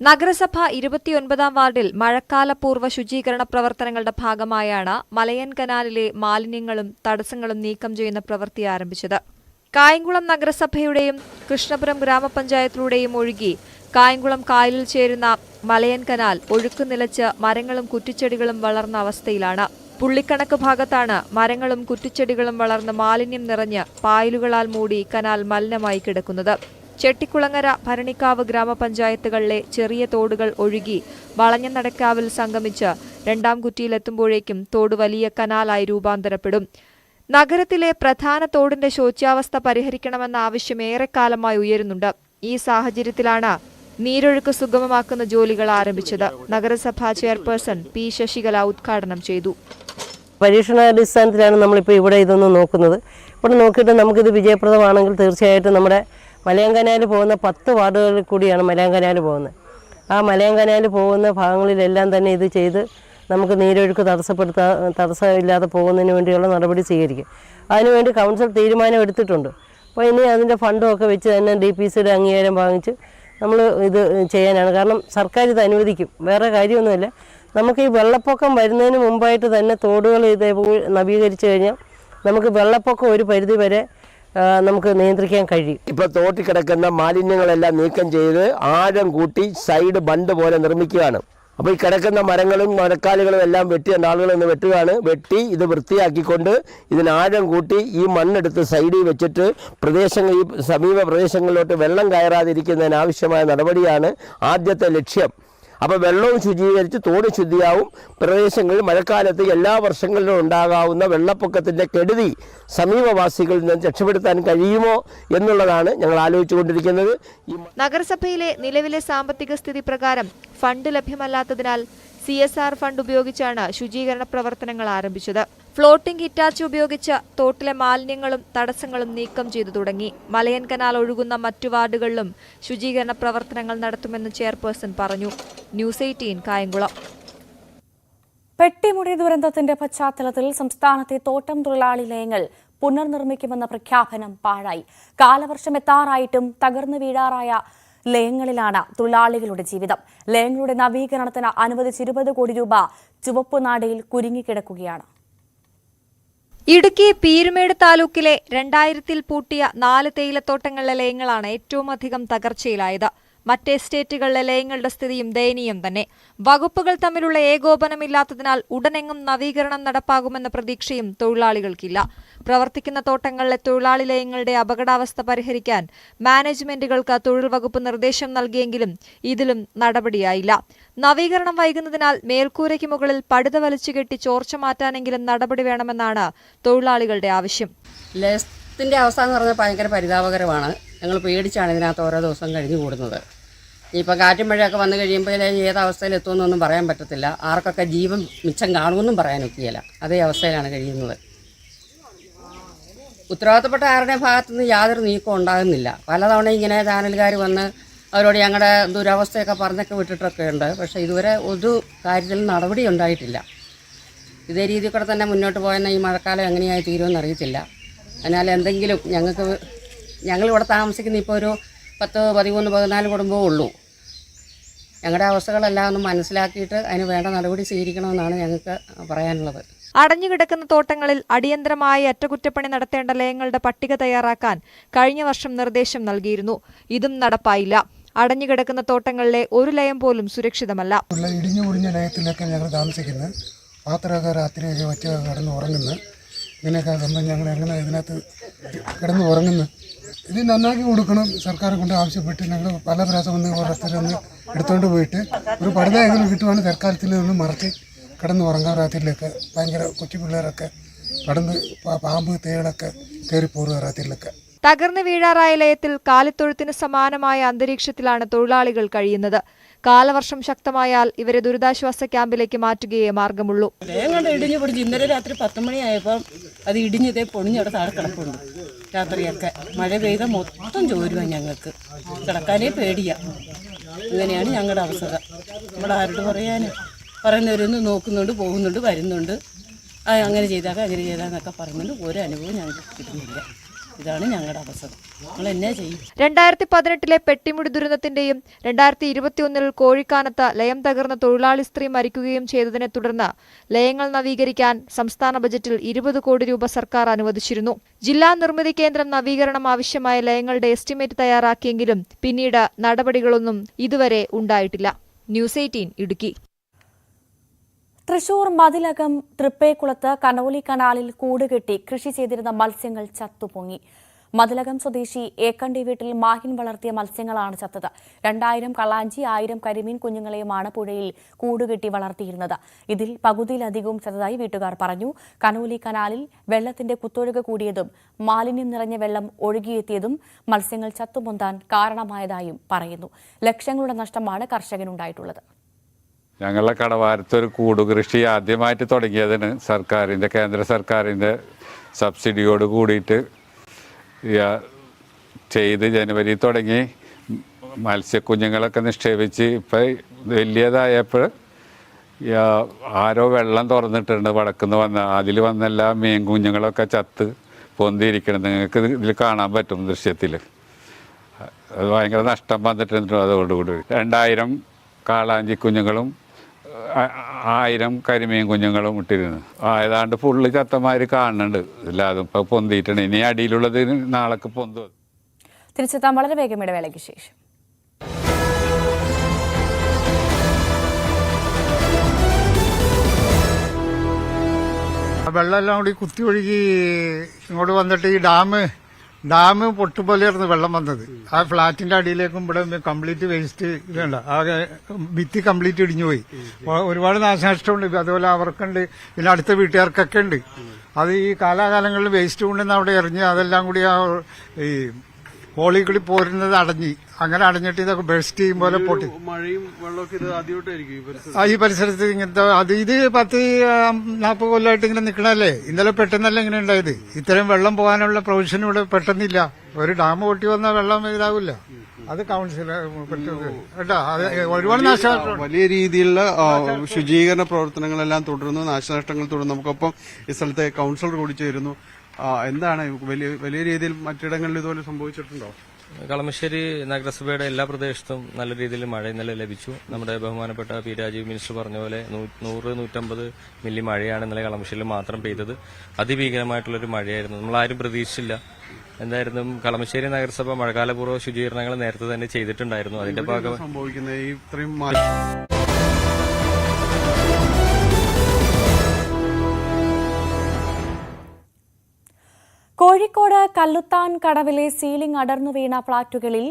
നഗരസഭ 29-ാം വാർഡിൽ മഴക്കാലപൂർവ്വ ശുചീകരണ പ്രവർത്തനങ്ങളുടെ ഭാഗമായാണ് മലയൻ കനാലിലെ മാലിന്യങ്ങളും തടസ്സങ്ങളും നീക്കം ചെയ്യുന്ന പ്രവൃത്തി ആരംഭിച്ചത്. കായംകുളം നഗരസഭയുടെയും കൃഷ്ണപുരം ഗ്രാമപഞ്ചായത്തിലൂടെയും ഒഴുകി കായംകുളം കായലിൽ ചേരുന്ന മലയൻ കനാൽ ഒഴുക്ക് നിലച്ച് മരങ്ങളും കുറ്റിച്ചെടികളും വളർന്ന അവസ്ഥയിലാണ്. പുള്ളിക്കണക്ക് ഭാഗത്താണ് മരങ്ങളും കുറ്റിച്ചെടികളും വളർന്ന് മാലിന്യം നിറഞ്ഞ് പായലുകളാൽ മൂടി കനാൽ മലിനമായി കിടക്കുന്നത്. ചെട്ടിക്കുളങ്ങര, ഭരണിക്കാവ് ഗ്രാമപഞ്ചായത്തുകളിലെ ചെറിയ തോടുകൾ ഒഴുകി വളഞ്ഞ നടക്കാവിൽ സംഗമിച്ച് രണ്ടാം കുറ്റിയിലെത്തുമ്പോഴേക്കും തോട് വലിയ കനാലായി രൂപാന്തരപ്പെടും. നഗരത്തിലെ പ്രധാന തോടിന്റെ ശോച്യാവസ്ഥ പരിഹരിക്കണമെന്ന ആവശ്യം ഏറെക്കാലമായി ഉയരുന്നുണ്ട്. ഈ സാഹചര്യത്തിലാണ് നീരൊഴുക്ക് സുഗമമാക്കുന്ന ജോലികൾ ആരംഭിച്ചത്. നഗരസഭാ ചെയർപേഴ്സൺ പി ശശികല ഉദ്ഘാടനം ചെയ്തു. പരീക്ഷണാടിസ്ഥാനത്തിലാണ് നമ്മളിപ്പോൾ ഇവിടെ ഇതൊന്ന് നോക്കുന്നത്. ഇവിടെ നോക്കിയിട്ട് നമുക്കിത് വിജയപ്രദമാണെങ്കിൽ തീർച്ചയായിട്ടും നമ്മുടെ മലയം കനാൽ പോകുന്ന 10 വാർഡുകളിൽ കൂടിയാണ് മലയം കനാൽ പോകുന്നത്. ആ മലയം കനാൽ പോകുന്ന ഭാഗങ്ങളിലെല്ലാം തന്നെ ഇത് ചെയ്ത് നമുക്ക് നീരൊഴുക്ക് തടസ്സമില്ലാതെ പോകുന്നതിന് വേണ്ടിയുള്ള നടപടി സ്വീകരിക്കും. അതിനുവേണ്ടി കൗൺസിൽ തീരുമാനം എടുത്തിട്ടുണ്ട്. അപ്പോൾ ഇനി അതിൻ്റെ ഫണ്ടും ഒക്കെ വെച്ച് തന്നെ DPCയുടെ അംഗീകാരം വാങ്ങിച്ച് നമ്മൾ ഇത് ചെയ്യാനാണ്. കാരണം സർക്കാർ ഇത് അനുവദിക്കും, വേറെ കാര്യമൊന്നുമില്ല. നമുക്ക് ഈ വെള്ളപ്പൊക്കം വരുന്നതിന് മുമ്പായിട്ട് തന്നെ തോടുകൾ ഇത് നവീകരിച്ചു കഴിഞ്ഞാൽ നമുക്ക് വെള്ളപ്പൊക്കം ഒരു പരിധി വരെ നമുക്ക് നിയന്ത്രിക്കാൻ കഴിയും. ഇപ്പോൾ തോട്ടിൽ കിടക്കുന്ന മാലിന്യങ്ങളെല്ലാം നീക്കം ചെയ്ത് ആഴം കൂട്ടി സൈഡ് ബണ്ട് പോലെ നിർമ്മിക്കുകയാണ്. അപ്പോൾ ഈ കിടക്കുന്ന മരങ്ങളും മരക്കാലുകളും എല്ലാം വെട്ടിയ ആളുകളൊന്ന് വെട്ടുകയാണ്. വെട്ടി ഇത് വൃത്തിയാക്കിക്കൊണ്ട് ഇതിന് ആഴം കൂട്ടി ഈ മണ്ണെടുത്ത് സൈഡിൽ വെച്ചിട്ട് ഈ സമീപ പ്രദേശങ്ങളിലോട്ട് വെള്ളം കയറാതിരിക്കുന്നതിന് ആവശ്യമായ നടപടിയാണ് ആദ്യത്തെ ലക്ഷ്യം. അപ്പോൾ വെള്ളവും ശുചീകരിച്ച് തോട് ശുദ്ധിയാവും. പ്രദേശങ്ങളിൽ മഴക്കാലത്ത് എല്ലാ വർഷങ്ങളിലും ഉണ്ടാകാവുന്ന വെള്ളപ്പൊക്കത്തിൻ്റെ കെടുതി സമീപവാസികളിൽ നിന്ന് രക്ഷപ്പെടുത്താൻ കഴിയുമോ എന്നുള്ളതാണ് ഞങ്ങൾ ആലോചിച്ചുകൊണ്ടിരിക്കുന്നത്. നഗരസഭയിലെ നിലവിലെ സാമ്പത്തിക സ്ഥിതി പ്രകാരം ഫണ്ട് ലഭ്യമല്ലാത്തതിനാൽ CSR ഫണ്ട് ഉപയോഗിച്ചാണ് ശുചീകരണ പ്രവർത്തനങ്ങൾ ആരംഭിച്ചത്. ഫ്ലോട്ടിംഗ് ഹിറ്റാച്ചി ഉപയോഗിച്ച് തോട്ടിലെ മാലിന്യങ്ങളും തടസ്സങ്ങളും നീക്കം ചെയ്തു തുടങ്ങി. മലയൻ കനാൽ ഒഴുകുന്ന മറ്റു വാർഡുകളിലും ശുചീകരണ പ്രവർത്തനങ്ങൾ നടത്തുമെന്ന് ചെയർപേഴ്സൺ പറഞ്ഞു. ന്യൂസ് 18 കായംകുളം. പെട്ടിമുടി ദുരന്തത്തിന്റെ പശ്ചാത്തലത്തിൽ സംസ്ഥാനത്തെ തോട്ടം തൊഴിലാളി ലയങ്ങൾ പുനർനിർമ്മിക്കുമെന്ന പ്രഖ്യാപനം പാഴായി. കാലവർഷം എത്താറായിട്ടും തകർന്നു വീഴാറായ ലയങ്ങളിലാണ് തൊഴിലാളികളുടെ ജീവിതം. ലയങ്ങളുടെ നവീകരണത്തിന് അനുവദിച്ച 20 കോടി രൂപ ചുവപ്പുനാടയിൽ കുരുങ്ങിക്കിടക്കുകയാണ്. ഇടുക്കി പീരുമേട് താലൂക്കിലെ 2000-ൽ പൂട്ടിയ 4 തേയിലത്തോട്ടങ്ങളിലെ ലയങ്ങളാണ് ഏറ്റവും അധികം തകർച്ചയിലായത്. മറ്റ് എസ്റ്റേറ്റുകളിലെ ലയങ്ങളുടെ സ്ഥിതിയും ദയനീയം തന്നെ. വകുപ്പുകൾ തമ്മിലുള്ള ഏകോപനമില്ലാത്തതിനാൽ ഉടനെങ്ങും നവീകരണം നടപ്പാകുമെന്ന പ്രതീക്ഷയും തൊഴിലാളികൾക്കില്ല. പ്രവർത്തിക്കുന്ന തോട്ടങ്ങളിലെ തൊഴിലാളി ലയങ്ങളുടെ അപകടാവസ്ഥ പരിഹരിക്കാൻ മാനേജ്മെന്റുകൾക്ക് തൊഴിൽ വകുപ്പ് നിർദ്ദേശം നൽകിയെങ്കിലും ഇതിലും നടപടിയായില്ല. നവീകരണം വൈകുന്നതിനാൽ മേൽക്കൂരയ്ക്ക് മുകളിൽ പടുത വലിച്ചുകെട്ടി ചോർച്ച മാറ്റാനെങ്കിലും നടപടി വേണമെന്നാണ് തൊഴിലാളികളുടെ ആവശ്യം. ലയത്തിന്റെ അവസ്ഥ എന്ന് പറഞ്ഞാൽ ഭയങ്കര പരിതാപകരമാണ്. ഞങ്ങൾ പേടിച്ചാണ് ഇതിനകത്ത് ഓരോ ദിവസം കഴിഞ്ഞു കൂടുന്നത്. ഇപ്പോൾ കാറ്റും മഴയൊക്കെ വന്നു കഴിയുമ്പോൾ ഏത് അവസ്ഥയിൽ എത്തുമെന്നൊന്നും പറയാൻ പറ്റത്തില്ല. ആർക്കൊക്കെ ജീവൻ മിച്ചം കാണുമെന്നും പറയാനൊക്കെയില്ല. അതേ അവസ്ഥയിലാണ് കഴിയുന്നത്. ഉത്തരവാദിത്തപ്പെട്ട ആരുടെ ഭാഗത്തുനിന്ന് യാതൊരു നീക്കം ഉണ്ടാകുന്നില്ല. പലതവണ ഇങ്ങനെ ചാനലുകാർ വന്ന് അവരോട് ഞങ്ങളുടെ ദുരവസ്ഥയൊക്കെ പറഞ്ഞൊക്കെ വിട്ടിട്ടൊക്കെ ഉണ്ട്. പക്ഷേ ഇതുവരെ ഒരു കാര്യത്തിലും നടപടി ഉണ്ടായിട്ടില്ല. ഇതേ രീതിയിൽ കൂടെ തന്നെ മുന്നോട്ട് പോയെന്നാൽ ഈ മഴക്കാലം എങ്ങനെയായി തീരുമെന്ന് അറിയത്തില്ല. അതിനാൽ എന്തെങ്കിലും ഞങ്ങളിവിടെ താമസിക്കുന്ന ഇപ്പോൾ ഒരു 10, 13, 14 കുടുംബമേ ഉള്ളൂ. ഞങ്ങളുടെ അവസ്ഥകളെല്ലാം ഒന്ന് മനസ്സിലാക്കിയിട്ട് അതിന് വേണ്ട നടപടി സ്വീകരിക്കണമെന്നാണ് ഞങ്ങൾക്ക് പറയാനുള്ളത്. അടഞ്ഞുകിടക്കുന്ന തോട്ടങ്ങളിൽ അടിയന്തരമായി അറ്റകുറ്റപ്പണി നടത്തേണ്ട ലയങ്ങളുടെ പട്ടിക തയ്യാറാക്കാൻ കഴിഞ്ഞ വർഷം നിർദ്ദേശം നൽകിയിരുന്നു. ഇതും നടപ്പായില്ല. അടഞ്ഞുകിടക്കുന്ന തോട്ടങ്ങളിലെ ഒരു ലയം പോലും സുരക്ഷിതമല്ല. ഇടിഞ്ഞു പൊളിഞ്ഞ ലയത്തിലൊക്കെ ഞങ്ങൾ താമസിക്കുന്നത്. പാത്രമൊക്കെ രാത്രിയൊക്കെ വച്ച് കിടന്ന് ഉറങ്ങുന്നു. ഇങ്ങനെയൊക്കെ സംബന്ധിച്ച് ഞങ്ങൾ എങ്ങനെ ഇതിനകത്ത് കിടന്ന് ഉറങ്ങുന്നു. ഇത് നന്നാക്കി കൊടുക്കണം. സർക്കാരെ കൊണ്ട് ആവശ്യപ്പെട്ട് ഞങ്ങൾ പല പ്രാവശ്യം വന്ന് ഓരോരുത്തരൊന്ന് എടുത്തുകൊണ്ട് പോയിട്ട് ഒരു പടുത എങ്ങനെ കിട്ടുവാണ് തൽക്കാലത്തിൽ നിന്ന് മറച്ച് കിടന്ന് ഉറങ്ങാൻ. രാത്രിയിലൊക്കെ ഭയങ്കര കൊച്ചു പിള്ളേരൊക്കെ കടന്ന് പാമ്പ് തേളൊക്കെ കയറിപ്പോറുക രാത്രിയിലൊക്കെ. തകർന്നു വീഴാറായ ലയത്തിൽ കാലിത്തൊഴുത്തിന് സമാനമായ അന്തരീക്ഷത്തിലാണ് തൊഴിലാളികൾ കഴിയുന്നത്. കാലവർഷം ശക്തമായാൽ ഇവരെ ദുരിതാശ്വാസ ക്യാമ്പിലേക്ക് മാറ്റുകയേ മാർഗമുള്ളൂ. ലയം ഇടിഞ്ഞു പൊടിച്ച് ഇന്നലെ രാത്രി 10 മണിയായപ്പം അത് ഇടിഞ്ഞതേ പൊടിഞ്ഞവിടെ താഴെ കിടപ്പുണ്ട്. രാത്രിയൊക്കെ മഴ പെയ്ത മൊത്തം ചോരുവാൻ ഞങ്ങൾക്ക് കിടക്കാനേ പേടിയാ. ഇങ്ങനെയാണ് ഞങ്ങളുടെ അവസ്ഥ. നമ്മളാരോട് പറയുന്നവരൊന്ന് നോക്കുന്നുണ്ട്, പോകുന്നുണ്ട്, വരുന്നുണ്ട്. അങ്ങനെ ചെയ്താന്നൊക്കെ പറയുന്നുണ്ട്. ഒരു അനുഭവം ഞങ്ങൾക്ക് കിട്ടുന്നില്ല. ഇതാണ് ഞങ്ങളുടെ അവസ്ഥ. നമ്മൾ എന്നാ ചെയ്യും? 2018-ലെ പെട്ടിമുടി ദുരന്തത്തിന്റെയും 2021-ൽ കോഴിക്കാനത്ത് ലയം തകർന്ന തൊഴിലാളി സ്ത്രീ മരിക്കുകയും ചെയ്തതിനെ തുടർന്ന് ലയങ്ങൾ നവീകരിക്കാൻ സംസ്ഥാന ബജറ്റിൽ 20 കോടി രൂപ സർക്കാർ അനുവദിച്ചിരുന്നു. ജില്ലാ നിർമ്മിതി കേന്ദ്രം നവീകരണം ആവശ്യമായ ലയങ്ങളുടെ എസ്റ്റിമേറ്റ് തയ്യാറാക്കിയെങ്കിലും പിന്നീട് നടപടികളൊന്നും ഇതുവരെ ഉണ്ടായിട്ടില്ല. ന്യൂസ് 18 ഇടുക്കി. തൃശൂർ മതിലകം തൃപ്പേക്കുളത്ത് കനോലി കനാലിൽ കൂടുകെട്ടി കൃഷി ചെയ്തിരുന്ന മത്സ്യങ്ങൾ ചത്തുപൊങ്ങി. മതിലകം സ്വദേശി ഏക്കണ്ടി വീട്ടിൽ മാഹിൻ വളർത്തിയ മത്സ്യങ്ങളാണ് ചത്തത്. 2000 കള്ളാഞ്ചി 1000 കരിമീൻ കുഞ്ഞുങ്ങളെയുമാണ് പുഴയിൽ കൂടുകെട്ടി വളർത്തിയിരുന്നത്. ഇതിൽ പകുതിയിലധികവും ചത്തതായി വീട്ടുകാർ പറഞ്ഞു. കനോലി കനാലിൽ വെള്ളത്തിന്റെ കുത്തൊഴുക്ക് കൂടിയതും മാലിന്യം നിറഞ്ഞ വെള്ളം ഒഴുകിയെത്തിയതും മത്സ്യങ്ങൾ ചത്തുപൊന്താൻ കാരണമായതായും പറയുന്നു. ലക്ഷങ്ങളുടെ നഷ്ടമാണ് കർഷകനുണ്ടായിട്ടുള്ളത്. ഞങ്ങളുടെ കടവാരത്തൊരു കൂടുകൃഷി ആദ്യമായിട്ട് തുടങ്ങിയതിന് കേന്ദ്ര സർക്കാരിൻ്റെ സബ്സിഡിയോട് കൂടിയിട്ട് ചെയ്ത് ജനുവരി തുടങ്ങി മത്സ്യക്കുഞ്ഞുങ്ങളൊക്കെ നിക്ഷേപിച്ച് ഇപ്പം വലിയതായപ്പോൾ ആരോ വെള്ളം തുറന്നിട്ടുണ്ട് വടക്കുന്ന് വന്ന അതിൽ വന്നെല്ലാ മീൻ കുഞ്ഞുങ്ങളൊക്കെ ചത്ത് പൊന്തിയിരിക്കണം. നിങ്ങൾക്ക് ഇതിൽ കാണാൻ പറ്റും ദൃശ്യത്തിൽ. അത് ഭയങ്കര നഷ്ടം വന്നിട്ടുണ്ട്. അതോടുകൂടി 2000 കാളാഞ്ചി കുഞ്ഞുങ്ങളും 1000 കരിമീൻ കുഞ്ഞുങ്ങളും ഇട്ടിരുന്നു. ഏതാണ്ട് ഫുള്ള് ചത്തമാര് കാണുന്നുണ്ട്. എല്ലാതും ഇപ്പൊ പൊന്തിയിട്ടുണ്ട്. ഇനി അടിയിലുള്ളത് നാളേക്ക് പൊന്തും. തിരിച്ചെത്താൻ വളരെ വേഗം ഇടവേളയ്ക്ക് ശേഷം. വെള്ളമെല്ലാം കൂടി കുത്തി ഒഴുകി ഇങ്ങോട്ട് വന്നിട്ട് ഈ ഡാം പൊട്ടുപോലെയായിരുന്നു വെള്ളം വന്നത്. ആ ഫ്ളാറ്റിന്റെ അടിയിലേക്കും ഇവിടെ കംപ്ലീറ്റ് വേസ്റ്റ് ഇതുണ്ട്. ആകെ ഭിത്തി കംപ്ലീറ്റ് ഇടിഞ്ഞു പോയി. ഒരുപാട് നാശനഷ്ടമുണ്ട്. അതുപോലെ അവർക്കുണ്ട്, പിന്നെ അടുത്ത വീട്ടുകാർക്കൊക്കെ ഉണ്ട്. അത് ഈ കാലാകാലങ്ങളിൽ വേസ്റ്റ് കൊണ്ടുവന്ന് അവിടെ എറിഞ്ഞ് അതെല്ലാം കൂടി ആ ഈ ഹോളിൽ കൂടി പോരുന്നത് അങ്ങനെ അടഞ്ഞിട്ട് ഇതൊക്കെ ബെസ്റ്റ് ചെയ്യും പോലെ പൊട്ടി. മഴയും വെള്ളമൊക്കെ ഇത് ആദ്യമായിട്ടായിരിക്കും ഈ പരിസരത്ത് ഇങ്ങനത്തെ ഇത് 10-40 കൊല്ലമായിട്ട് ഇങ്ങനെ നിൽക്കണല്ലേ. ഇന്നലെ പെട്ടെന്നല്ല ഇങ്ങനെ ഉണ്ടായത്. ഇത്രയും വെള്ളം പോകാനുള്ള പ്രൊവിഷൻ ഇവിടെ പെട്ടെന്നില്ല. ഒരു ഡാം പൊട്ടി വന്നാൽ വെള്ളം ഇതാവില്ല. അത് കൗൺസിൽ കേട്ടോ. അത് ഒരുപാട് നാശനഷ്ടം. വലിയ രീതിയിലുള്ള ശുചീകരണ പ്രവർത്തനങ്ങളെല്ലാം തുടരുന്നു. നാശനഷ്ടങ്ങൾ തുടർന്നു. നമുക്കൊപ്പം ഈ സ്ഥലത്തെ കൗൺസിലർ കൂടി ചേരുന്നു. എന്താണ് വലിയ രീതിയിൽ മറ്റിടങ്ങളിൽ ഇതുപോലെ സംഭവിച്ചിട്ടുണ്ടോ? കളമശ്ശേരി നഗരസഭയുടെ എല്ലാ പ്രദേശത്തും നല്ല രീതിയിൽ മഴ ഇന്നലെ ലഭിച്ചു. നമ്മുടെ ബഹുമാനപ്പെട്ട പി രാജീവ് മിനിസ്റ്റർ പറഞ്ഞ പോലെ 100-150 മില്ലി മഴയാണ് ഇന്നലെ കളമശ്ശേരിയിൽ മാത്രം പെയ്തത്. അതിഭീകരമായിട്ടുള്ളൊരു മഴയായിരുന്നു. നമ്മളാരും പ്രതീക്ഷിച്ചില്ല. എന്തായാലും കളമശ്ശേരി നഗരസഭ മഴക്കാലപൂർവ്വ ശുചീകരണങ്ങൾ നേരത്തെ തന്നെ ചെയ്തിട്ടുണ്ടായിരുന്നു. അതിന്റെ ഭാഗമായി കോഴിക്കോട് കല്ലുത്താൻ കടവിലെ സീലിംഗ് അടർന്നു വീണ ഫ്ളാറ്റുകളിൽ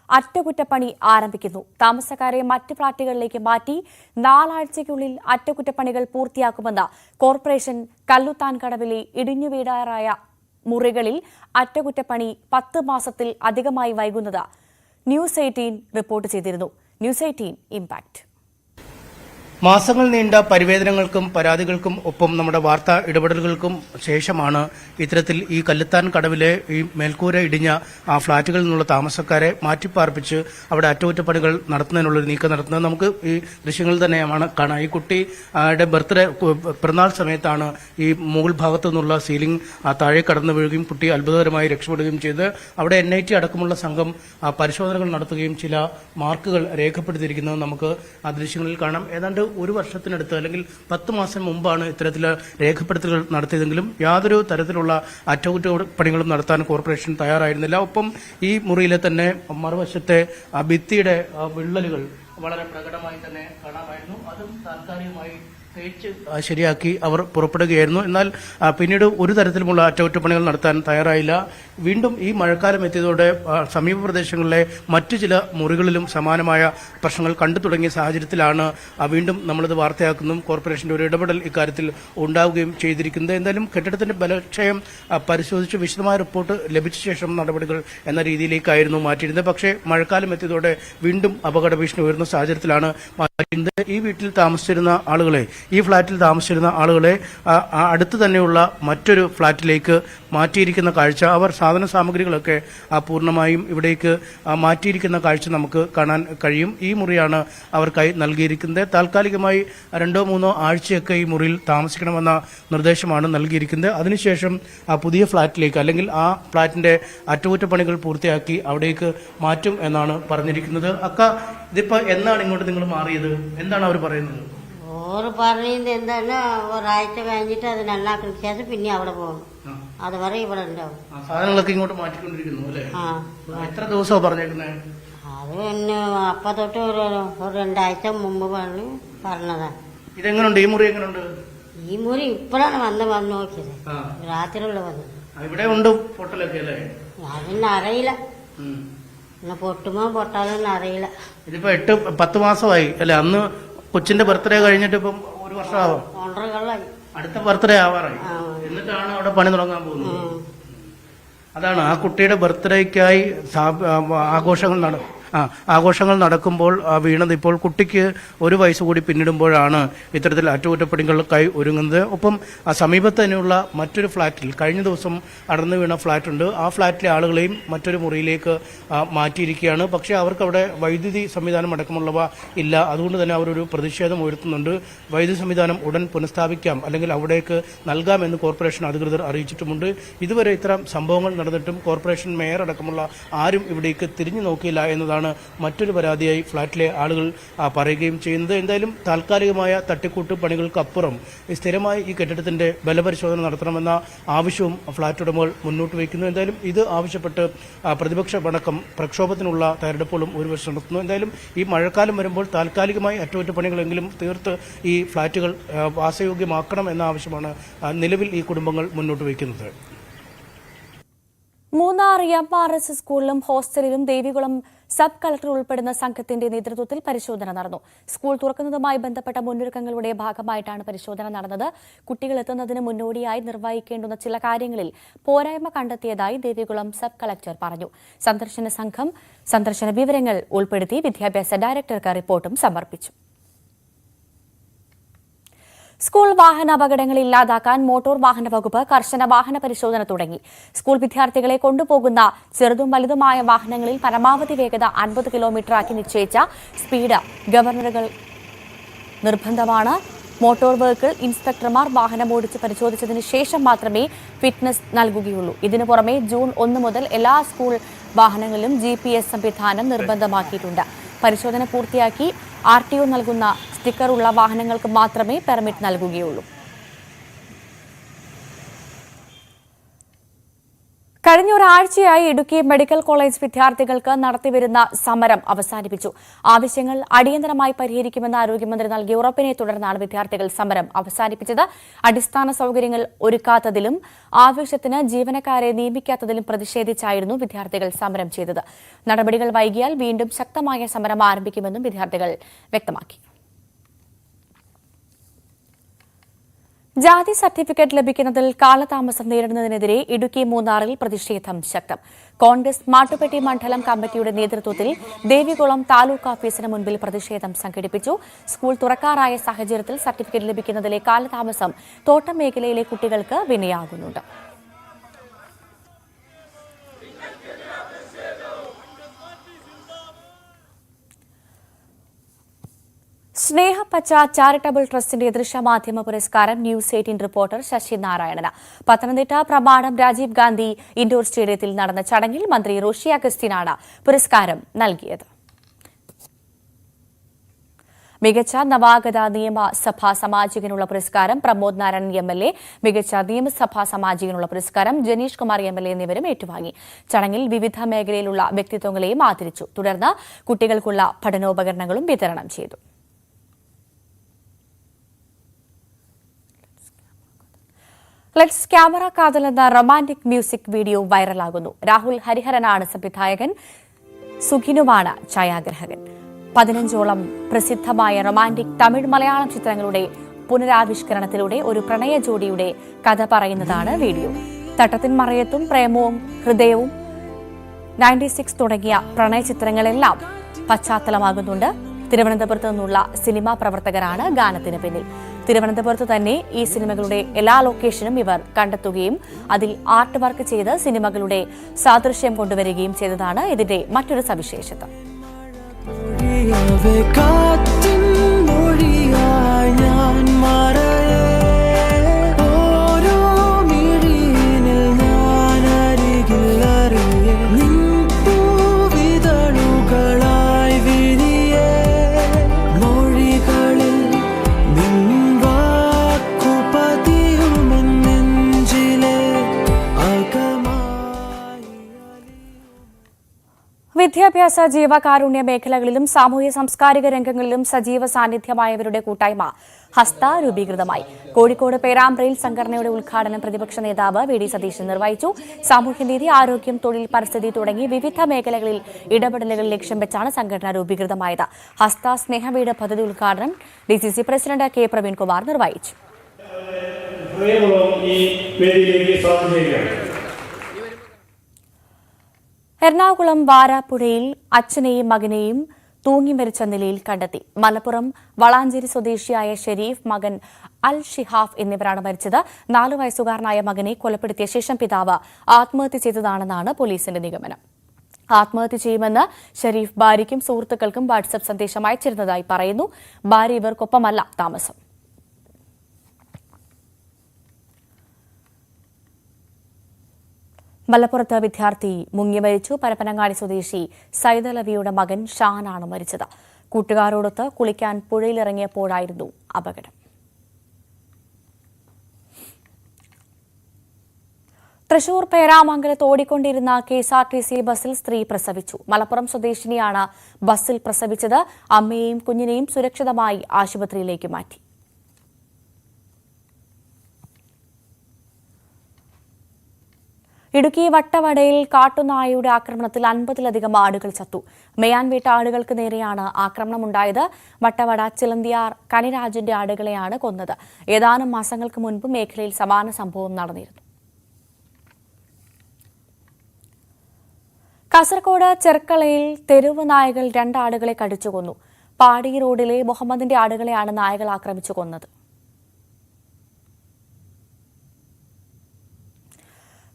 അറ്റകുറ്റപ്പണി ആരംഭിക്കുന്നു. താമസക്കാരെ മറ്റ് ഫ്ളാറ്റുകളിലേക്ക് മാറ്റി 4 ആഴ്ചയ്ക്കുള്ളിൽ അറ്റകുറ്റപ്പണികൾ പൂർത്തിയാക്കുമെന്ന് കോർപ്പറേഷൻ. കല്ലുത്താൻ കടവിലെ ഇടിഞ്ഞു വീഴാറായ മുറികളിൽ അറ്റകുറ്റപ്പണി 10 മാസത്തിൽ അധികമായി വൈകുന്നത് ന്യൂസ് 18 റിപ്പോർട്ട് ചെയ്തിരുന്നു. News 18 impact. മാസങ്ങൾ നീണ്ട പരിവേദനകൾക്കും പരാതികൾക്കും ഒപ്പം നമ്മുടെ വാർത്താ ഇടപെടലുകൾക്കും ശേഷമാണ് ഇത്തരത്തിൽ ഈ കല്ലുത്താൻ കടവിലെ ഈ മേൽക്കൂര ഇടിഞ്ഞ ആ ഫ്ളാറ്റുകളിൽ നിന്നുള്ള താമസക്കാരെ മാറ്റിപ്പാർപ്പിച്ച് അവിടെ അറ്റകുറ്റപ്പണികൾ നടത്തുന്നതിനുള്ളൊരു നീക്കം നടത്തുന്നത്. നമുക്ക് ഈ ദൃശ്യങ്ങളിൽ തന്നെയാണ് കാണാം. ഈ കുട്ടിയുടെ പിറന്നാൾ സമയത്താണ് ഈ മുകൾ ഭാഗത്തു നിന്നുള്ള സീലിംഗ് താഴെ കടന്നു വീഴുകയും കുട്ടി അത്ഭുതകരമായി രക്ഷപ്പെടുകയും ചെയ്ത് അവിടെ NIT അടക്കമുള്ള സംഘം പരിശോധനകൾ നടത്തുകയും ചില മാർക്കുകൾ രേഖപ്പെടുത്തിയിരിക്കുന്നത് നമുക്ക് ആ ദൃശ്യങ്ങളിൽ കാണാം. ഏതാണ്ട് 1 വർഷത്തിനടുത്ത് അല്ലെങ്കിൽ 10 മാസം മുമ്പാണ് ഇത്തരത്തിലുള്ള രേഖപ്പെടുത്തലുകൾ നടത്തിയതെങ്കിലും യാതൊരു തരത്തിലുള്ള അറ്റകുറ്റപ്പണികളും നടത്താൻ കോർപ്പറേഷൻ തയ്യാറായിരുന്നില്ല. ഒപ്പം ഈ മുറിയിലെ തന്നെ മറുവശത്തെ ഭിത്തിയുടെ വിള്ളലുകൾ വളരെ പ്രകടമായി തന്നെ കാണാമായിരുന്നു. അതും താൽക്കാലികമായി തേച്ച് ശരിയാക്കി അവർ പുറപ്പെടുകയായിരുന്നു. എന്നാൽ പിന്നീട് ഒരു തരത്തിലുമുള്ള അറ്റകുറ്റപ്പണികൾ നടത്താൻ തയ്യാറായില്ല. വീണ്ടും ഈ മഴക്കാലം എത്തിയതോടെ സമീപ പ്രദേശങ്ങളിലെ മറ്റു ചില മുറികളിലും സമാനമായ പ്രശ്നങ്ങൾ കണ്ടു തുടങ്ങിയ സാഹചര്യത്തിലാണ് വീണ്ടും നമ്മളിത് വാർത്തയാക്കുന്നതും കോർപ്പറേഷന്റെ ഒരു ഇടപെടൽ ഇക്കാര്യത്തിൽ ഉണ്ടാവുകയും ചെയ്തിരിക്കുന്നത്. എന്തായാലും കെട്ടിടത്തിന്റെ ബലക്ഷയം പരിശോധിച്ച് വിശദമായ റിപ്പോർട്ട് ലഭിച്ച ശേഷം നടപടികൾ എന്ന രീതിയിലേക്കായിരുന്നു മാറ്റിയിരുന്നത്. പക്ഷേ മഴക്കാലം എത്തിയതോടെ വീണ്ടും അപകട ഭീഷണി ഉയർന്ന സാഹചര്യത്തിലാണ് മാറ്റിയിരുന്നത്. ഈ വീട്ടിൽ താമസിച്ചിരുന്ന ആളുകളെ, ഈ ഫ്ളാറ്റിൽ താമസിച്ചിരുന്ന ആളുകളെ അടുത്ത് തന്നെയുള്ള മറ്റൊരു ഫ്ളാറ്റിലേക്ക് മാറ്റിയിരിക്കുന്ന കാഴ്ച, അവർ സാധന സാമഗ്രികളൊക്കെ പൂർണ്ണമായും ഇവിടേക്ക് മാറ്റിയിരിക്കുന്ന കാഴ്ച നമുക്ക് കാണാൻ കഴിയും. ഈ മുറിയാണ് അവർക്കായി നൽകിയിരിക്കുന്നത്. താൽക്കാലികമായി 2-3 ആഴ്ചയൊക്കെ ഈ മുറിയിൽ താമസിക്കണമെന്ന നിർദ്ദേശമാണ് നൽകിയിരിക്കുന്നത്. അതിനുശേഷം പുതിയ ഫ്ളാറ്റിലേക്ക് അല്ലെങ്കിൽ ആ ഫ്ളാറ്റിന്റെ അറ്റകുറ്റപ്പണികൾ പൂർത്തിയാക്കി അവിടേക്ക് മാറ്റും എന്നാണ് പറഞ്ഞിരിക്കുന്നത്. ഇതിപ്പോ എന്നാണ് ഇങ്ങോട്ട് നിങ്ങൾ മാറിയത്? എന്താണ് അവർ പറയുന്നത്? ഓറ് പറയുന്നത് എന്താണ്, ഒരാഴ്ച കഴിഞ്ഞിട്ട് അത് നന്നാക്കിയ ശേഷം പിന്നെ അവിടെ പോകും. അതുവരെ ഇവിടെ ഉണ്ടാവും. സാധനങ്ങളൊക്കെ ഇങ്ങോട്ട് മാറ്റിക്കൊണ്ടിരിക്കുന്നു അല്ലേ? എത്ര ദിവസമാണ് പറഞ്ഞേക്കുന്നത്? അത് പിന്നെ അപ്പൊ തൊട്ട് ഒരു 2 ആഴ്ച മുമ്പ് പറഞ്ഞതാ. ഇതെങ്ങനെയുണ്ട്? ഈ മുറി എങ്ങനെയുണ്ട്? ഈ മുറി ഇപ്പോഴാണ് വന്ന് നോക്കിയത്, രാത്രിയുള്ള വന്നത്. ഇവിടെ ഉണ്ട് പൊട്ടലൊക്കെ അല്ലേ? അതൊന്നും അറിയില്ല, പൊട്ടുമോ പൊട്ടാലൊന്നും അറിയില്ല. ഇതിപ്പോ 8-10 മാസമായി അല്ലെ? അന്ന് കൊച്ചിന്റെ ബർത്ത്ഡേ കഴിഞ്ഞിട്ട് ഇപ്പം 1 വർഷമാവും. അടുത്ത ബർത്ത്ഡേ ആവാറായി, എന്നിട്ടാണ് അവിടെ പണി തുടങ്ങാൻ പോകുന്നത്. അതാണ് ആ കുട്ടിയുടെ ബർത്ത്ഡേക്കായി ആഘോഷങ്ങൾ നടക്കുമ്പോൾ വീണത്. ഇപ്പോൾ കുട്ടിക്ക് 1 വയസ്സ് കൂടി പിന്നിടുമ്പോഴാണ് ഇത്തരത്തിൽ അറ്റകുറ്റപ്പണികൾക്കായി ഒരുങ്ങുന്നത്. ഒപ്പം സമീപത്ത് തന്നെയുള്ള മറ്റൊരു ഫ്ളാറ്റിൽ കഴിഞ്ഞ ദിവസം അടർന്നു വീണ ഫ്ളാറ്റുണ്ട്. ആ ഫ്ളാറ്റിലെ ആളുകളെയും മറ്റൊരു മുറിയിലേക്ക് മാറ്റിയിരിക്കുകയാണ്. പക്ഷേ അവർക്ക് അവിടെ വൈദ്യുതി സംവിധാനം അടക്കമുള്ളവ ഇല്ല. അതുകൊണ്ട് തന്നെ അവരൊരു പ്രതിഷേധം ഉയർത്തുന്നുണ്ട്. വൈദ്യുതി സംവിധാനം ഉടൻ പുനഃസ്ഥാപിക്കാം, അല്ലെങ്കിൽ അവിടേക്ക് നൽകാമെന്ന് കോർപ്പറേഷൻ അധികൃതർ അറിയിച്ചിട്ടുമുണ്ട്. ഇതുവരെ ഇത്തരം സംഭവങ്ങൾ നടന്നിട്ടും കോർപ്പറേഷൻ മേയർ അടക്കമുള്ള ആരും ഇവിടേക്ക് തിരിഞ്ഞു നോക്കിയില്ല എന്നതാണ് മറ്റൊരു പരാതിയായി ഫ്ളാറ്റിലെ ആളുകൾ പറയുകയും ചെയ്യുന്നത്. എന്തായാലും താൽക്കാലികമായ തട്ടിക്കൂട്ട് പണികൾക്കപ്പുറം സ്ഥിരമായി ഈ കെട്ടിടത്തിന്റെ ബലപരിശോധന നടത്തണമെന്ന ആവശ്യവും ഫ്ളാറ്റ് ഉടമകൾ മുന്നോട്ട് വയ്ക്കുന്നു. എന്തായാലും ഇത് ആവശ്യപ്പെട്ട് പ്രതിപക്ഷമടക്കം പ്രക്ഷോഭത്തിനുള്ള തയ്യാറെടുപ്പുകളും ഒരു വശം നടത്തുന്നു. എന്തായാലും ഈ മഴക്കാലം വരുമ്പോൾ താൽക്കാലികമായി അറ്റകുറ്റപ്പണികളെങ്കിലും തീർത്ത് ഈ ഫ്ളാറ്റുകൾ വാസയോഗ്യമാക്കണം എന്ന ആവശ്യമാണ് നിലവിൽ ഈ കുടുംബങ്ങൾ മുന്നോട്ട് വയ്ക്കുന്നത്. മൂന്നാർ MRS സ്കൂളിലും ഹോസ്റ്റലിലും ദേവികുളം സബ് കളക്ടർ ഉൾപ്പെടുന്ന സംഘത്തിന്റെ നേതൃത്വത്തിൽ പരിശോധന നടന്നു. സ്കൂൾ തുറക്കുന്നതുമായി ബന്ധപ്പെട്ട മുന്നൊരുക്കങ്ങളുടെ ഭാഗമായിട്ടാണ് പരിശോധന നടന്നത്. കുട്ടികൾ എത്തുന്നതിന് മുന്നോടിയായി നിർവഹിക്കേണ്ടുന്ന ചില കാര്യങ്ങളിൽ പോരായ്മ കണ്ടെത്തിയതായി ദേവികുളം സബ് കളക്ടർ പറഞ്ഞു. സന്ദർശന സംഘം സന്ദർശന വിവരങ്ങൾ ഉൾപ്പെടുത്തി വിദ്യാഭ്യാസ ഡയറക്ടർക്ക് റിപ്പോർട്ടും സമർപ്പിച്ചു. സ്കൂൾ വാഹന അപകടങ്ങൾ ഇല്ലാതാക്കാൻ മോട്ടോർ വാഹന വകുപ്പ് കർശന വാഹന പരിശോധന തുടങ്ങി. സ്കൂൾ വിദ്യാർത്ഥികളെ കൊണ്ടുപോകുന്ന ചെറുതും വലുതുമായ വാഹനങ്ങളിൽ പരമാവധി വേഗത 50 കിലോമീറ്ററാക്കി നിശ്ചയിച്ച സ്പീഡ് ഗവർണറുകൾ നിർബന്ധമാണ്. മോട്ടോർ വെഹിക്കിൾ ഇൻസ്പെക്ടർമാർ വാഹനം ഓടിച്ച് പരിശോധിച്ചതിന് ശേഷം മാത്രമേ ഫിറ്റ്നസ് നൽകുകയുള്ളൂ. ഇതിനു പുറമെ ജൂൺ 1 മുതൽ എല്ലാ സ്കൂൾ വാഹനങ്ങളിലും GPS സംവിധാനം നിർബന്ധമാക്കിയിട്ടുണ്ട്. പരിശോധന പൂർത്തിയാക്കി RTO നൽകുന്ന സ്റ്റിക്കർ ഉള്ള വാഹനങ്ങൾക്ക് മാത്രമേ പെർമിറ്റ് നൽകുകയുള്ളൂ. കഴിഞ്ഞ ഒരാഴ്ചയായി ഇടുക്കി മെഡിക്കൽ കോളേജ് വിദ്യാർത്ഥികൾക്ക് നടത്തിവരുന്ന സമരം അവസാനിപ്പിച്ചു. ആവശ്യങ്ങൾ അടിയന്തരമായി പരിഹരിക്കുമെന്ന് ആരോഗ്യമന്ത്രി നൽകിയ ഉറപ്പിനെ തുടർന്നാണ് വിദ്യാർത്ഥികൾ സമരം അവസാനിപ്പിച്ചത്. അടിസ്ഥാന സൌകര്യങ്ങൾ ഒരുക്കാത്തതിലും ആവശ്യത്തിന് ജീവനക്കാരെ നിയമിക്കാത്തതിലും പ്രതിഷേധിച്ചായിരുന്നു വിദ്യാർത്ഥികൾ സമരം ചെയ്തത്. നടപടികൾ വൈകിയാൽ വീണ്ടും ശക്തമായ സമരം ആരംഭിക്കുമെന്നും വിദ്യാർത്ഥികൾ വ്യക്തമാക്കി. ജാതി സർട്ടിഫിക്കറ്റ് ലഭിക്കുന്നതിൽ കാലതാമസം നേരിടുന്നതിനെതിരെ ഇടുക്കി മൂന്നാറിൽ പ്രതിഷേധം ശക്തം. കോൺഗ്രസ് മാട്ടുപ്പെട്ടി മണ്ഡലം കമ്മിറ്റിയുടെ നേതൃത്വത്തിൽ ദേവികുളം താലൂക്ക് ഓഫീസിന് മുൻപിൽ പ്രതിഷേധം സംഘടിപ്പിച്ചു. സ്കൂൾ തുറക്കാറായ സാഹചര്യത്തിൽ സർട്ടിഫിക്കറ്റ് ലഭിക്കുന്നതിലെ കാലതാമസം തോട്ടം മേഖലയിലെ കുട്ടികൾക്ക് വിനയാകുന്നുണ്ട്. സ്നേഹപ്പച്ച ചാരിറ്റബിൾ ട്രസ്റ്റിന്റെ ദൃശ്യമാധ്യമ പുരസ്കാരം ന്യൂസ് 18 റിപ്പോർട്ടർ ശശി നാരായണന്. പത്തനംതിട്ട പ്രമാണം രാജീവ് ഗാന്ധി ഇൻഡോർ സ്റ്റേഡിയത്തിൽ നടന്ന ചടങ്ങിൽ മന്ത്രി റോഷി അഗസ്റ്റിനാണ് പുരസ്കാരം നൽകിയത്. മികച്ച നവാഗത നിയമസഭാ സാമാജികനുള്ള പുരസ്കാരം പ്രമോദ് നാരായണൻ MLA, മികച്ച നിയമസഭാ സാമാജികനുള്ള പുരസ്കാരം ജനീഷ് കുമാർ MLA എന്നിവരും ഏറ്റുവാങ്ങി. ചടങ്ങിൽ വിവിധ മേഖലയിലുള്ള വ്യക്തിത്വങ്ങളെയും ആദരിച്ചു. തുടർന്ന് കുട്ടികൾക്കുള്ള പഠനോപകരണങ്ങളും വിതരണം ചെയ്തു. ലെറ്റ്സ് ക്യാമറ കാതൽ എന്ന റൊമാന്റിക് മ്യൂസിക് വീഡിയോ വൈറലാകുന്നു. രാഹുൽ ഹരിഹരനാണ് സംവിധായകൻ, സുഖിനുവാണ് ഛായാഗ്രഹകൻ. 15ഓളം പ്രസിദ്ധമായ റൊമാന്റിക് തമിഴ് മലയാളം ചിത്രങ്ങളുടെ പുനരാവിഷ്കരണത്തിലൂടെ ഒരു പ്രണയ ജോഡിയുടെ കഥ പറയുന്നതാണ് വീഡിയോ. തട്ടത്തിൻ മറയത്തും പ്രേമവും ഹൃദയവും 96 തുടങ്ങിയ പ്രണയ ചിത്രങ്ങളെല്ലാം പശ്ചാത്തലമാകുന്നുണ്ട്. തിരുവനന്തപുരത്ത് നിന്നുള്ള സിനിമാ പ്രവർത്തകരാണ് ഗാനത്തിന് പിന്നിൽ. തിരുവനന്തപുരത്ത് തന്നെ ഈ സിനിമകളുടെ എല്ലാ ലൊക്കേഷനും ഇവർ കണ്ടെത്തുകയും അതിൽ ആർട്ട് വർക്ക് ചെയ്ത് സിനിമകളുടെ സാദൃശ്യം കൊണ്ടുവരികയും ചെയ്തതാണ് ഇതിന്റെ മറ്റൊരു സവിശേഷത. വിദ്യാഭ്യാസ ജീവകാരുണ്യ മേഖലകളിലും സാമൂഹ്യ സാംസ്കാരിക രംഗങ്ങളിലും സജീവ സാന്നിധ്യമായവരുടെ കൂട്ടായ്മ ഹസ്ത രൂപീകൃതമായി. കോഴിക്കോട് പേരാമ്പ്രയിൽ സംഘടനയുടെ ഉദ്ഘാടനം പ്രതിപക്ഷ നേതാവ് വി ഡി സതീശൻ നിർവഹിച്ചു. സാമൂഹ്യനീതി, ആരോഗ്യം, തൊഴിൽ, പരിസ്ഥിതി തുടങ്ങി വിവിധ മേഖലകളിൽ ഇടപെടലുകൾ ലക്ഷ്യം വെച്ചാണ് സംഘടന രൂപീകൃതമായത്. ഹസ്ത സ്നേഹവീട് പദ്ധതി ഉദ്ഘാടനം DCC പ്രസിഡന്റ് കെ പ്രവീൺകുമാർ നിർവഹിച്ചു. എറണാകുളം വാരാപ്പുഴയിൽ അച്ഛനെയും മകനെയും തൂങ്ങി മരിച്ച നിലയിൽ കണ്ടെത്തി. മലപ്പുറം വളാഞ്ചേരി സ്വദേശിയായ ഷെരീഫ്, മകൻ അൽ ഷിഹാഫ് എന്നിവരാണ് മരിച്ചത്. 4 വയസ്സുകാരനായ മകനെ കൊലപ്പെടുത്തിയ ശേഷം പിതാവ് ആത്മഹത്യ ചെയ്തതാണെന്നാണ് പോലീസിന്റെ നിഗമനം. ആത്മഹത്യ ചെയ്യുമെന്ന് ഷെരീഫ് ഭാര്യയ്ക്കും സുഹൃത്തുക്കൾക്കും വാട്സ്ആപ്പ് സന്ദേശം അയച്ചിരുന്നതായി പറയുന്നു. ഭാര്യ ഇവർക്കൊപ്പമല്ല താമസം. മലപ്പുറത്ത് വിദ്യാർത്ഥി മുങ്ങി മരിച്ചു. പരപ്പനങ്ങാടി സ്വദേശി സൈദലവിയുടെ മകൻ ഷാനാണ് മരിച്ചത്. കൂട്ടുകാരോടൊത്ത് കുളിക്കാൻ പുഴയിലിറങ്ങിയപ്പോഴായിരുന്നു അപകടം. തൃശൂർ പേരാമംഗലത്ത് ഓടിക്കൊണ്ടിരുന്ന KSRTC ബസ്സിൽ സ്ത്രീ പ്രസവിച്ചു. മലപ്പുറം സ്വദേശിനിയാണ് ബസ്സിൽ പ്രസവിച്ചത്. അമ്മയെയും കുഞ്ഞിനെയും സുരക്ഷിതമായി ആശുപത്രിയിലേക്ക് മാറ്റി. ഇടുക്കി വട്ടവടയിൽ കാട്ടുനായയുടെ ആക്രമണത്തിൽ 50-ലധികം ആടുകൾ ചത്തു. മേയാൻ വീട്ട ആടുകൾക്ക് നേരെയാണ് ആക്രമണമുണ്ടായത്. വട്ടവട ചിലന്തിയാർ കനിരാജന്റെ ആടുകളെയാണ് കൊന്നത്. ഏതാനും മാസങ്ങൾക്ക് മുൻപ് മേഖലയിൽ സമാന സംഭവം നടന്നിരുന്നു. കാസർഗോഡ് ചെർക്കളയിൽ തെരുവ് നായകൾ 2 ആടുകളെ കടിച്ചു കൊന്നു. പാടി റോഡിലെ മുഹമ്മദിന്റെ ആടുകളെയാണ് നായകൾ ആക്രമിച്ചു കൊന്നത്.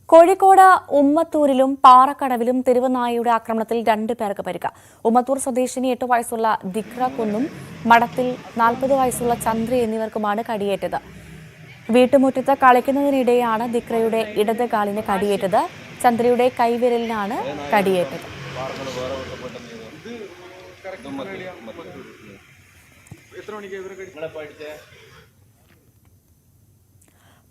കോഴിക്കോട് ഉമ്മത്തൂരിലും പാറക്കടവിലും തെരുവുനായയുടെ ആക്രമണത്തിൽ 2 പേർക്ക് പരിക്ക്. ഉമ്മത്തൂർ സ്വദേശിനി 8 വയസ്സുള്ള ദിക്ര കുന്നും മഠത്തിൽ 40 വയസ്സുള്ള ചന്ദ്രി എന്നിവർക്കുമാണ് കടിയേറ്റത്. വീട്ടുമുറ്റത്ത് കളിക്കുന്നതിനിടെയാണ് ദിക്രയുടെ ഇടത് കാലിന് കടിയേറ്റത്. ചന്ദ്രയുടെ കൈവിരലിനാണ് കടിയേറ്റത്.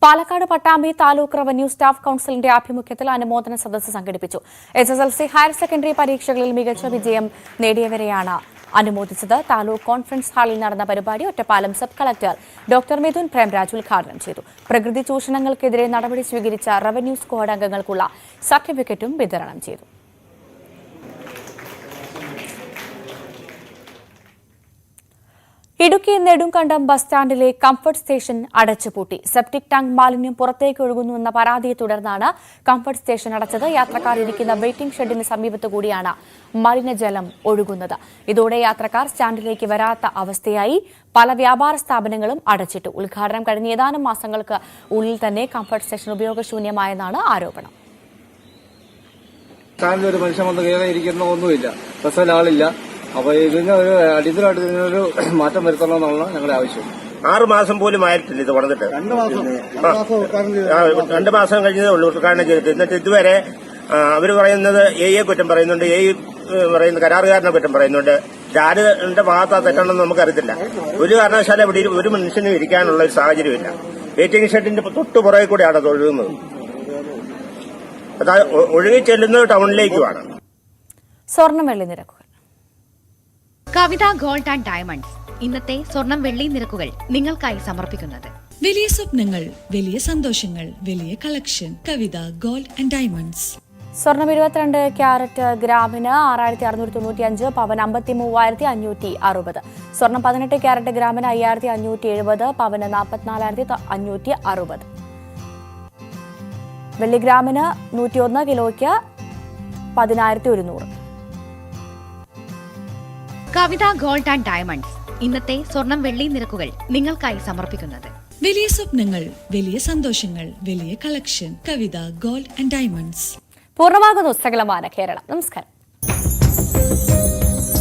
പാലക്കാട് പട്ടാമ്പി താലൂക്ക് റവന്യൂ സ്റ്റാഫ് കൌൺസിലിന്റെ ആഭിമുഖ്യത്തിൽ അനുമോദന സദസ്സ് സംഘടിപ്പിച്ചു. SSLC ഹയർ സെക്കൻഡറി പരീക്ഷകളിൽ മികച്ച വിജയം നേടിയവരെയാണ് അനുമോദിച്ചത്. താലൂക്ക് കോൺഫറൻസ് ഹാളിൽ നടന്ന പരിപാടി Ottapalam sub collector doctor Mithun Premraj ഉദ്ഘാടനം ചെയ്തു. പ്രകൃതി ചൂഷണങ്ങൾക്കെതിരെ നടപടി സ്വീകരിച്ച റവന്യൂ സ്ക്വാഡ് അംഗങ്ങൾക്കുള്ള സർട്ടിഫിക്കറ്റും വിതരണം ചെയ്തു. ഇടുക്കി നെടുങ്കണ്ടം ബസ് സ്റ്റാൻഡിലെ കംഫർട്ട് സ്റ്റേഷൻ അടച്ചുപൂട്ടി. സെപ്റ്റിക് ടാങ്ക് മാലിന്യം പുറത്തേക്ക് ഒഴുകുന്നുവെന്ന പരാതിയെ തുടർന്നാണ് കംഫർട്ട് സ്റ്റേഷൻ അടച്ചത്. യാത്രക്കാർ ഇരിക്കുന്ന വെയിറ്റിംഗ് ഷെഡിന് സമീപത്തു കൂടിയാണ് മലിനജലം ഒഴുകുന്നത്. ഇതോടെ യാത്രക്കാർ സ്റ്റാൻഡിലേക്ക് വരാത്ത അവസ്ഥയായി. പല വ്യാപാര സ്ഥാപനങ്ങളും അടച്ചിട്ടു. ഉദ്ഘാടനം കഴിഞ്ഞ ഏതാനും മാസങ്ങൾക്ക് ഉള്ളിൽ തന്നെ കംഫർട്ട് സ്റ്റേഷൻ ഉപയോഗശൂന്യമായെന്നാണ് ആരോപണം. സ്റ്റാൻഡിൽ ഒരു മനുഷ്യൻ വന്ന് കയറിയിരിക്കുന്ന ഒന്നുമില്ല, ബസ്സിൽ ആളില്ല. അപ്പൊ ഇതിന് ഒരു അടിയന്തരമായിട്ട് ഇതിനൊരു മാറ്റം വരുത്തണമെന്നാണ് ഞങ്ങളുടെ ആവശ്യം. 6 മാസം പോലും ആയിട്ടില്ല ഇത് പറഞ്ഞിട്ട്. 2 മാസം കഴിഞ്ഞതേ ഉള്ളൂ ഉദ്ഘാടനം ചെയ്തിട്ട്. എന്നിട്ട് ഇതുവരെ അവർ പറയുന്നത് എയെ കുറ്റം പറയുന്നുണ്ട്, പറയുന്ന കരാറുകാരനെ കുറ്റം പറയുന്നുണ്ട്. ആരുടെ ഭാഗത്താ തെറ്റാണെന്ന് നമുക്കറിയത്തില്ല. ഒരു കാരണവശാലും ഇവിടെ ഒരു മനുഷ്യനും ഇരിക്കാനുള്ള ഒരു സാഹചര്യമില്ല. വെയിറ്റിംഗ് ഷെഡിന്റെ തൊട്ടു പുറകെ കൂടെയാണ് അത് ഒഴുകുന്നത്. അതായത് ഒഴുകി ചെല്ലുന്നത് ടൗണിലേക്കുമാണ്. സ്വർണ്ണം വെള്ളി നിരക്കുകൾ. കവിത ഗോൾഡ് ആൻഡ് ഡയമണ്ട്സ് ഇന്നത്തെ സ്വർണം വെള്ളി നിരക്കുകൾ നിങ്ങൾക്കായി സമർപ്പിക്കുന്നത്. വലിയ സ്വപ്നങ്ങൾ, വലിയ സന്തോഷങ്ങൾ, വലിയ collection. Kavitha gold and diamonds. സ്വർണം 22 ക്യാരറ്റ് ഗ്രാമിന് 6695, പവൻ 53,560. സ്വർണം 18 ക്യാരറ്റ് ഗ്രാമിന് 5570, പവന് 44,560. വെള്ളി ഗ്രാമിന് 101, കിലോയ്ക്ക് 10,100. കവിത ഗോൾഡ് ആൻഡ് ഡയമണ്ട്സ് ഇന്നത്തെ സ്വർണം വെള്ളി നിരക്കുകൾ നിങ്ങൾക്കായി സമർപ്പിക്കുന്നത്. വലിയ സ്വപ്നങ്ങൾ, വലിയ സന്തോഷങ്ങൾ, വലിയ collection. Kavitha gold and diamonds. പൂർണ്ണമാകുന്നു സകലമാന കേരളം. നമസ്കാരം.